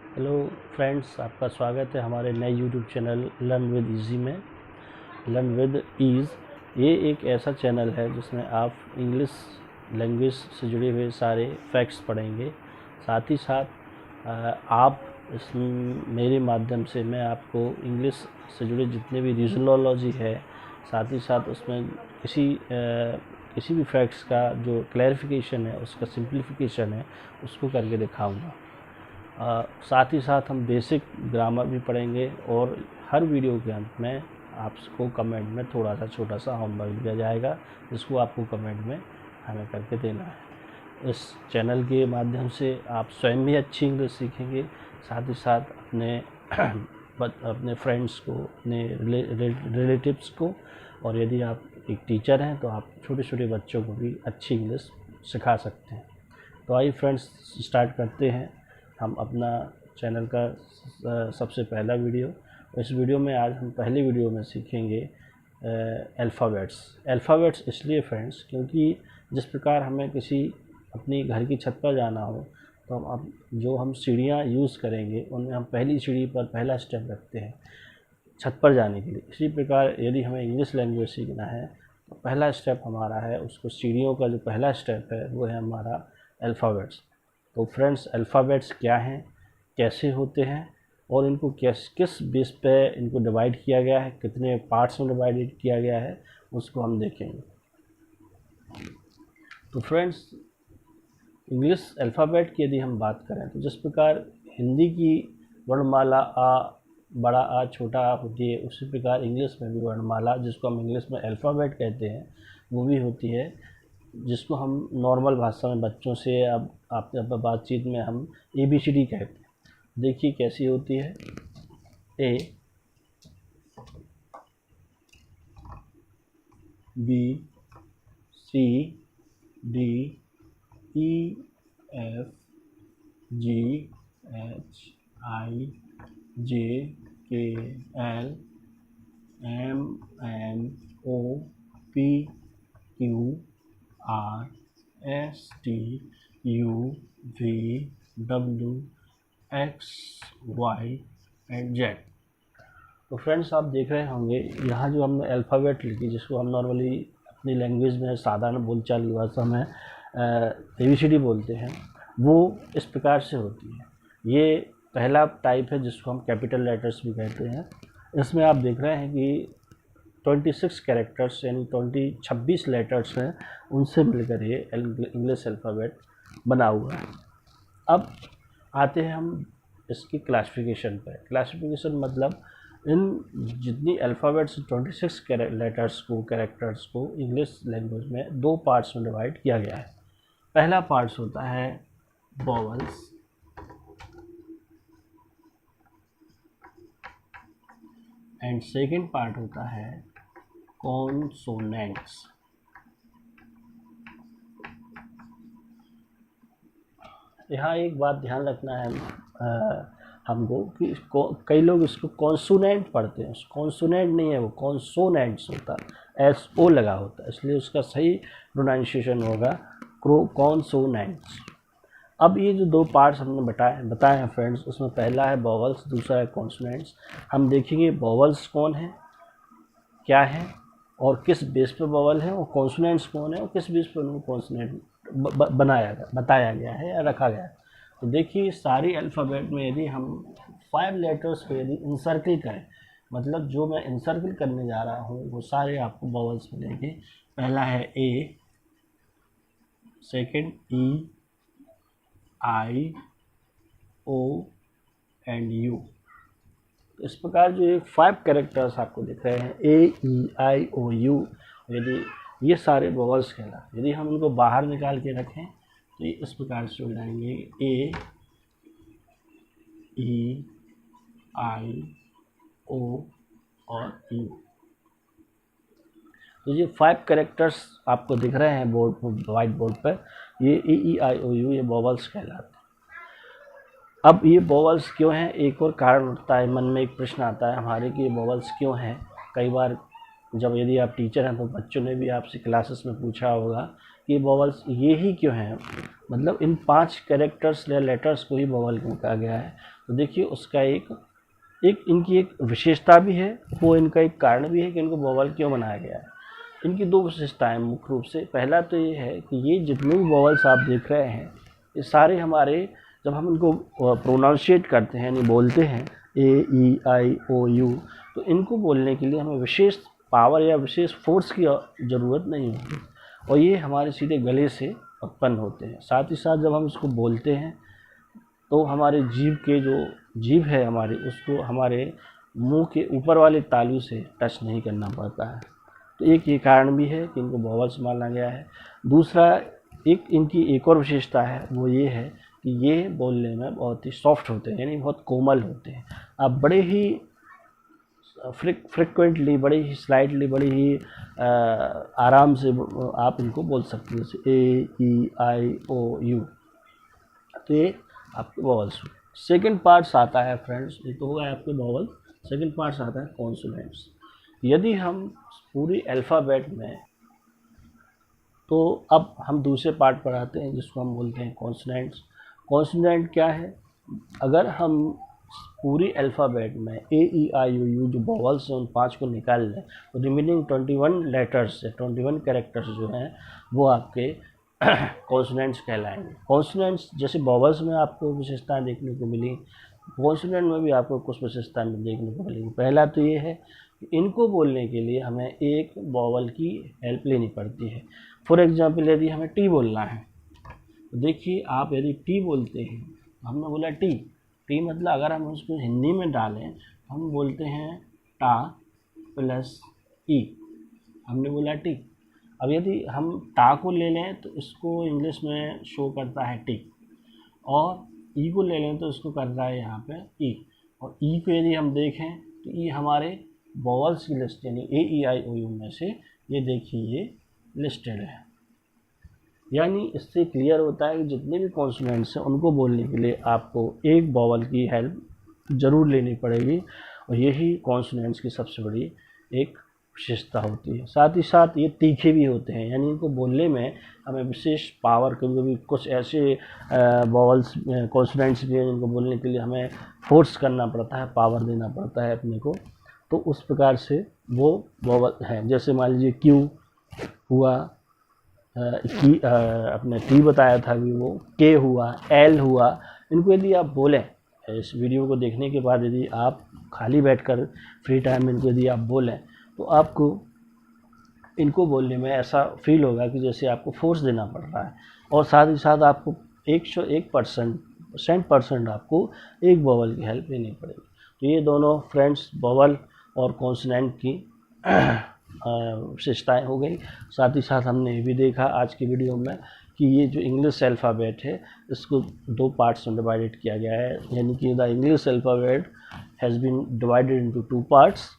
Hello friends, आपका स्वागत है हमारे नए YouTube channel learn with easy में। लर्न विद ईज़ ये एक ऐसा चैनल है जिसमें आप इंग्लिश लैंग्वेज से जुड़े हुए सारे फैक्ट्स पढ़ेंगे। साथ ही साथ आप इस मेरे माध्यम से मैं आपको इंग्लिश से जुड़े जितने भी रीजनोलॉजी है, साथ ही साथ उसमें किसी भी फैक्ट्स का जो क्लैरिफिकेशन है, उसका सिंप्लीफिकेशन है, उसको करके दिखाऊंगा। साथ ही साथ हम बेसिक ग्रामर भी पढ़ेंगे और हर वीडियो के अंत में आपको कमेंट में थोड़ा सा छोटा सा होमवर्क दिया जाएगा, जिसको आपको कमेंट में हमें करके देना है। इस चैनल के माध्यम से आप स्वयं भी अच्छी इंग्लिश सीखेंगे, साथ ही साथ अपने फ्रेंड्स को, अपने रिलेटिव्स को, और यदि आप एक टीचर हैं तो आप छोटे छोटे बच्चों को भी अच्छी इंग्लिश सिखा सकते हैं। तो आइए फ्रेंड्स, स्टार्ट करते हैं हम अपना चैनल का सबसे पहला वीडियो। इस वीडियो में आज हम पहले वीडियो में सीखेंगे अल्फ़ाबेट्स। इसलिए फ्रेंड्स, क्योंकि जिस प्रकार हमें किसी अपनी घर की छत पर जाना हो तो हम सीढ़ियाँ यूज़ करेंगे, उनमें हम पहली सीढ़ी पर पहला स्टेप रखते हैं छत पर जाने के लिए। इसी प्रकार यदि हमें इंग्लिश लैंग्वेज सीखना है तो पहला स्टेप हमारा है, उसको सीढ़ियों का जो पहला स्टेप है वो है हमारा अल्फ़ाबेट्स। तो फ्रेंड्स, अल्फ़ाबेट्स क्या हैं, कैसे होते हैं और इनको किस बेस पे इनको डिवाइड किया गया है, कितने पार्ट्स में डिवाइड किया गया है, उसको हम देखेंगे। तो फ्रेंड्स, इंग्लिश अल्फ़ाबेट की यदि हम बात करें तो जिस प्रकार हिंदी की वर्णमाला आ, बड़ा आ, छोटा आ होती है, उसी प्रकार इंग्लिश में भी वर्णमाला, जिसको हम इंग्लिश में अल्फ़ाबेट कहते हैं, वो भी होती है, जिसको हम नॉर्मल भाषा में बच्चों से आप बातचीत में हम ABCD कहते हैं। देखिए कैसी होती है। A, B, C, D, E, F, G, H, I, J, K, L, M, N, O, P, Q, R, S, T, U, V, W, X, Y and Z। तो फ्रेंड्स, आप देख रहे होंगे यहाँ जो हमने अल्फ़ाबेट लिखी, जिसको हम नॉर्मली अपनी लैंग्वेज में, साधारण बोलचाल की भाषा में ABCD बोलते हैं, वो इस प्रकार से होती है। ये पहला टाइप है जिसको हम कैपिटल लेटर्स भी कहते हैं। इसमें आप देख रहे हैं कि 26 कैरेक्टर्स यानी 26 लेटर्स हैं, उनसे मिलकर ये इंग्लिश अल्फ़ाबेट बना हुआ है। अब आते हैं हम इसकी क्लासिफिकेशन पर। क्लासिफिकेशन मतलब इन जितनी अल्फ़ाबेट्स 26 कैरेक्टर्स को इंग्लिश लैंग्वेज में दो पार्ट्स में डिवाइड किया गया है। पहला पार्ट्स होता है वॉवल्स, एंड सेकेंड पार्ट होता है कॉन्सोनेंट्स। यहाँ एक बात ध्यान रखना है हमको कि कई लोग इसको कॉन्सोनेंट पढ़ते हैं। कॉन्सोनेंट नहीं है, वो कॉन्सोनेंट्स होता है, SO लगा होता है, इसलिए उसका सही प्रोनाउंसिएशन होगा कॉन्सोनेंट्स। अब ये जो दो पार्ट्स हमने बताए हैं फ्रेंड्स, उसमें पहला है वॉवल्स, दूसरा है कॉन्सोनेंट्स। हम देखेंगे वॉवल्स कौन है, क्या है और किस बेस पे वॉवल है, और कॉन्सोनेंट्स कौन है और किस बेस पे उनको कॉन्सोनेंट बताया गया है या रखा गया है। तो देखिए, सारी अल्फ़ाबेट में यदि हम 5 लेटर्स को यदि इंसर्किल करें, मतलब जो मैं इंसर्किल करने जा रहा हूँ वो सारे आपको वॉवल्स मिलेंगे। पहला है A, second E, I, O and U। इस प्रकार जो ये 5 कैरेक्टर्स आपको दिख रहे हैं, A, E, I, O, U, यदि ये सारे वॉवल्स कहलाते। यदि हम इनको बाहर निकाल के रखें तो ये इस प्रकार से हो जाएंगे A, E, I, O और U। तो ये 5 कैरेक्टर्स आपको दिख रहे हैं वाइट बोर्ड पर, ये A, E, I, O, U ये वॉवल्स कहलाते हैं। अब ये वॉवल्स क्यों हैं, एक और कारण उठता है, मन में एक प्रश्न आता है हमारे कि ये वॉवल्स क्यों हैं। कई बार जब यदि आप टीचर हैं तो बच्चों ने भी आपसे क्लासेस में पूछा होगा कि वॉवल्स ये ही क्यों हैं, मतलब इन 5 कैरेक्टर्स या लेटर्स को ही वॉवल क्यों कहा गया है। तो देखिए उसका एक एक इनकी एक विशेषता भी है, वो इनका एक कारण भी है कि इनको वोवल क्यों बनाया गया है। इनकी दो विशेषताएं मुख्य रूप से, पहला तो ये है कि ये जितने भी वोवल्स आप देख रहे हैं ये सारे हमारे, जब हम इनको प्रोनाउंशिएट करते हैं यानी बोलते हैं A E I O U, तो इनको बोलने के लिए हमें विशेष पावर या विशेष फोर्स की ज़रूरत नहीं होती और ये हमारे सीधे गले से उत्पन्न होते हैं। साथ ही साथ जब हम इसको बोलते हैं तो हमारे जीभ के जो जीभ है हमारी, उसको हमारे मुंह के ऊपर वाले तालू से टच नहीं करना पड़ता है। तो एक ये कारण भी है कि इनको वोवल्स माना गया है। दूसरा, एक इनकी एक और विशेषता है, वो ये है कि ये बोलने में बहुत ही सॉफ्ट होते हैं, यानी बहुत कोमल होते हैं। आप बड़े ही फ्रिक्वेंटली, बड़े ही स्लाइटली, बड़े ही आराम से आप इनको बोल सकते हैं, जैसे A E I O U। तो ये आपके वोवल्स। सेकंड पार्ट्स आता है फ्रेंड्स, ये तो होगा आपके वोवल। सेकंड पार्ट्स आता है कॉन्सोनेंट्स। यदि हम पूरी अल्फ़ाबेट में, तो अब हम दूसरे पार्ट पर आते हैं जिसको हम बोलते हैं कॉन्सोनेंट्स। कॉन्सोनेंट क्या है? अगर हम पूरी अल्फ़ाबेट में A E I O U जो वोवल्स हैं उन 5 को निकाल लें तो रिमेनिंग 21 लेटर्स से 21 कैरेक्टर्स जो हैं वो आपके कॉन्सोनेंट्स कहलाएंगे। कॉन्सोनेंट्स जैसे वोवल्स में आपको विशेषताएं देखने को मिली, कॉन्सोनेंट में भी आपको कुछ विशेषताएं देखने को मिलेंगी। पहला तो ये है कि इनको बोलने के लिए हमें एक वोवल की हेल्प लेनी पड़ती है। फॉर एग्जांपल, यदि हमें टी बोलना है तो देखिए, आप यदि टी बोलते हैं, हमने बोला टी, टी मतलब अगर हम उसको हिंदी में डालें तो हम बोलते हैं टा प्लस ई, हमने बोला टी। अब यदि हम टा को ले लें तो इसको इंग्लिश में शो करता है टी, और ई को ले लें तो इसको कर रहा है यहाँ पे ई, और ई को यदि हम देखें तो ई हमारे वोवल्स की लिस्ट यानी A E I O U में से ये देखिए ये लिस्टेड है। यानी इससे क्लियर होता है कि जितने भी कॉन्सोनेंट्स हैं उनको बोलने के लिए आपको एक वोवल की हेल्प ज़रूर लेनी पड़ेगी, और यही कॉन्सोनेंट्स की सबसे बड़ी एक विशेषता होती है। साथ ही साथ ये तीखे भी होते हैं, यानी इनको बोलने में हमें विशेष पावर, कभी कभी कुछ ऐसे वोवल्स कॉन्सोनेंट्स भी हैं जिनको बोलने के लिए हमें फोर्स करना पड़ता है, पावर देना पड़ता है अपने को, तो उस प्रकार से वो वोवल हैं। जैसे मान लीजिए क्यू हुआ, अपने टी बताया था अभी, वो के हुआ, एल हुआ। इनको यदि आप बोलें, इस वीडियो को देखने के बाद यदि आप खाली बैठकर फ्री टाइम में इनको यदि आप बोलें तो आपको इनको बोलने में ऐसा फील होगा कि जैसे आपको फोर्स देना पड़ रहा है, और साथ ही साथ आपको 101% आपको एक वोवल की हेल्प लेनी पड़ेगी। तो ये दोनों फ्रेंड्स वोवल और कॉन्सोनेंट की विशेषताएँ हो गई। साथ ही साथ हमने ये भी देखा आज की वीडियो में कि ये जो इंग्लिश अल्फ़ाबेट है इसको 2 पार्ट्स में डिवाइडेड किया गया है, यानी कि the English alphabet has been divided into 2 parts.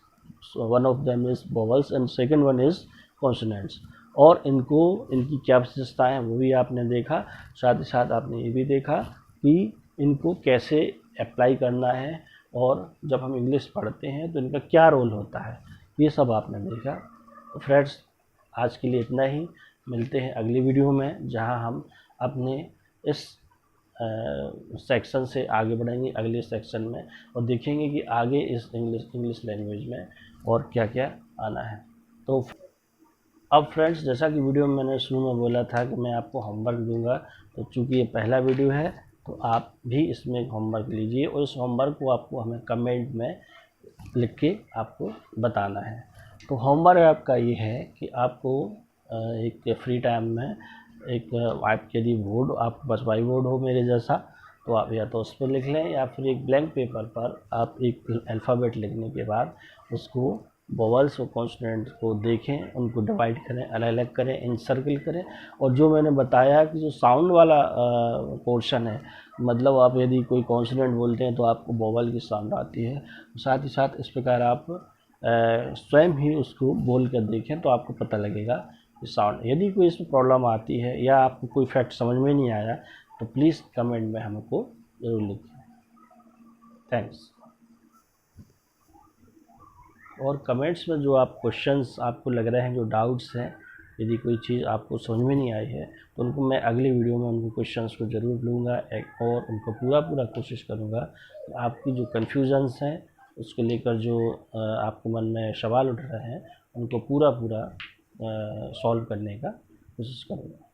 So one of them is vowels and second one is consonants। और इनकी क्या विशेषताएँ हैं वो भी आपने देखा। साथ ही साथ आपने ये भी देखा कि इनको कैसे अप्लाई करना है, और जब हम इंग्लिश पढ़ते हैं तो इनका क्या रोल होता है, ये सब आपने देखा। तो फ्रेंड्स, आज के लिए इतना ही। मिलते हैं अगली वीडियो में, जहां हम अपने इस सेक्शन से आगे बढ़ेंगे अगले सेक्शन में, और देखेंगे कि आगे इस इंग्लिश लैंग्वेज में और क्या क्या आना है। तो अब फ्रेंड्स, जैसा कि वीडियो में मैंने शुरू में बोला था कि मैं आपको होमवर्क दूंगा, तो चूँकि ये पहला वीडियो है तो आप भी इसमें होमवर्क लीजिए, और इस होमवर्क को आपको हमें कमेंट में लिख के आपको बताना है। तो होमवर्क आपका ये है कि आपको एक फ्री टाइम में एक आपके यदि बोर्ड, आपके पास वाइट बोर्ड हो मेरे जैसा, तो आप या तो उस पर लिख लें, या फिर एक ब्लैंक पेपर पर आप एक अल्फ़ाबेट लिखने के बाद उसको वोवल्स और कॉन्सोनेंट को देखें, उनको डिवाइड करें, अलग अलग करें, इनसर्कल करें, और जो मैंने बताया कि जो साउंड वाला पोर्शन है, मतलब आप यदि कोई कॉन्सोनेंट बोलते हैं तो आपको वोवल की साउंड आती है। साथ ही साथ इस प्रकार आप स्वयं ही उसको बोल कर देखें तो आपको पता लगेगा कि साउंड। यदि कोई इसमें प्रॉब्लम आती है या आपको कोई फैक्ट समझ में नहीं आया तो प्लीज़ कमेंट में हमको ज़रूर लिखें। थैंक्स। और कमेंट्स में जो आप क्वेश्चंस आपको लग रहे हैं, जो डाउट्स हैं, यदि कोई चीज़ आपको समझ में नहीं आई है तो उनको मैं अगले वीडियो में उनको क्वेश्चंस को ज़रूर लूँगा और उनको पूरा कोशिश करूँगा कि आपकी जो कन्फ्यूजन्स हैं उसको लेकर जो आपके मन में सवाल उठ रहे हैं उनको पूरा सॉल्व करने का कोशिश करूँगा।